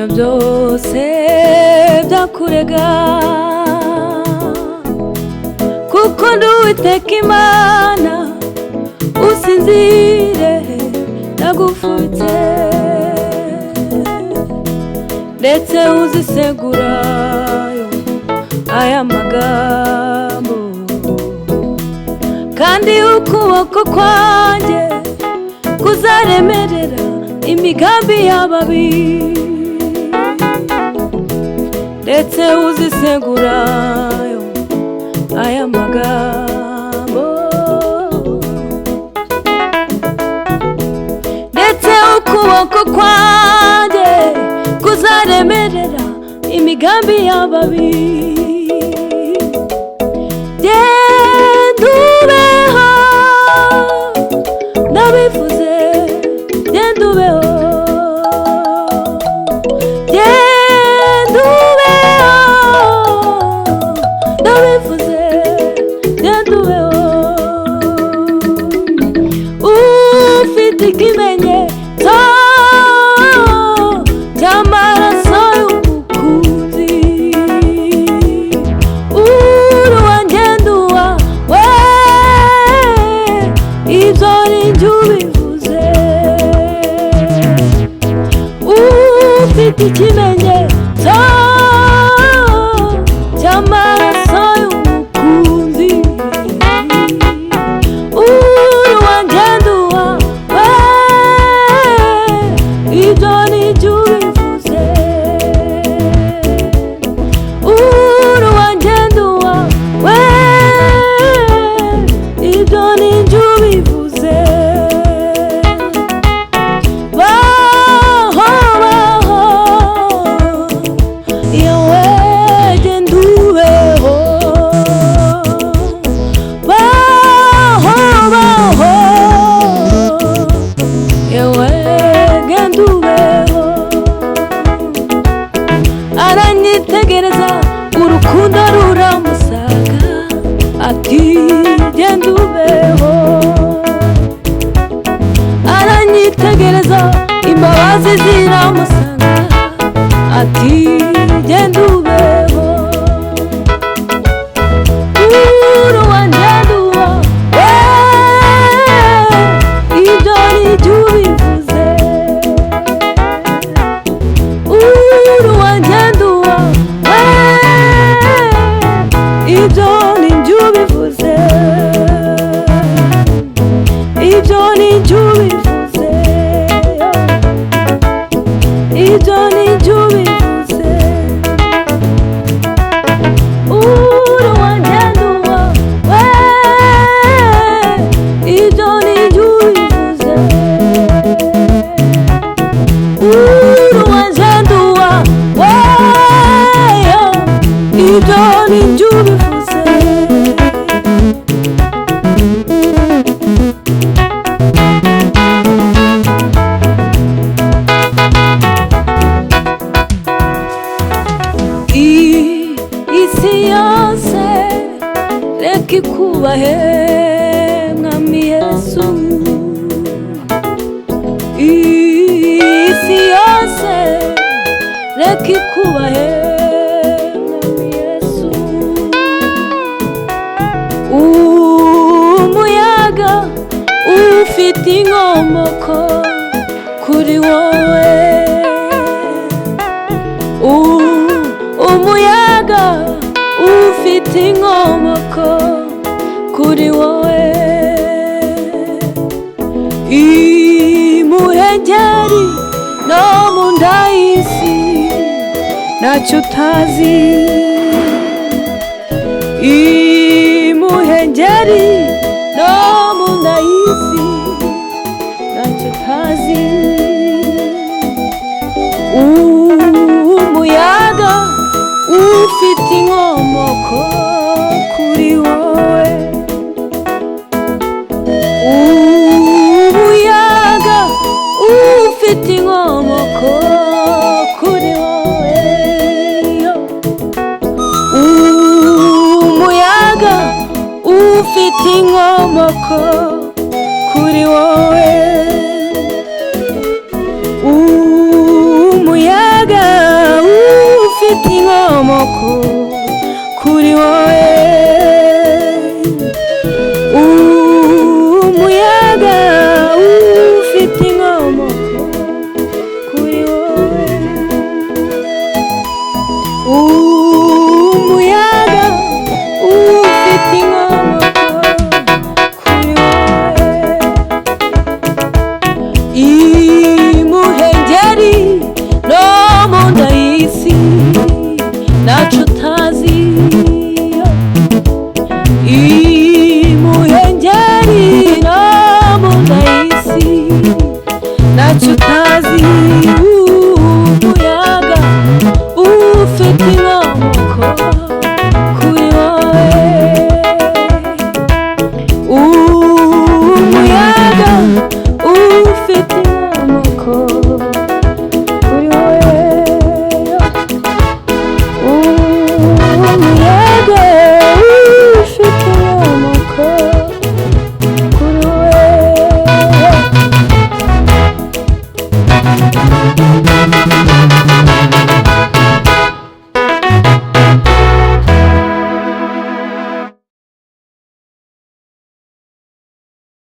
ibyo byose byakurega, kuko ndi Uwiteka Imana usinzire ndagufutse, ndetse uzisegurayo aya magambo, kandi ukuboko kwanjye kuzaremerera imigambi y'ababi, ndetse uzisegurayo aya magambo, ndetse ukuboko kwanjye kuzaremerera imigambi y'ababi. Genda ubeho ndabivuze, genda ubeho, genda ubeho ndabivuze, genda ubeho, ufite ikimenyetso cy'amaraso y'umukunzi, uruwangenda uwawe, ibyo ni jye ubivuze, ufite ikimenyetso cy'amaraso y'umukunzi, uruwangenda uwawe, ibyo ni jye ubivuze, uruwangenda uwawe, ibyo ni jye ubivuze. Baho baho yewe genda ubeho, baho baho yewe genda ubeho, aranyitegereza urukundo ruramusaga, ati genda ubeho, aranyitegereza imbabazi ziramusanga, ati genda ubeho, uruwangenda uwawe, ibyo ni jye ubivuze, uruwangenda uwawe, ibyo ni jye ubivuze, ibyo ni jye ubivuze, ibyo ni jye ubivuze, uruwangenda uwawe, ibyo ni jye ubivuze, uruwangenda uwawe, ibyo ni jye ubivuze. Isi yose reka ikubahe mwami Yesu, isi yose reka ikubahe mwami Yesu, umuyaga ufite inkomoko kuri wowe, umuyaga ufite inkomoko kuri wowe, imuhengeri no mu nda y'isi ntacyo utazi, imuhengeri no mu nda y'isi ntacyo utazi, umuyaga ufite inkomoko kuri wowe, umuyaga ufite inkomoko kuri wowe, umuyaga ufite inkomoko kuri wowe, umuyaga inkomoko kuri wowe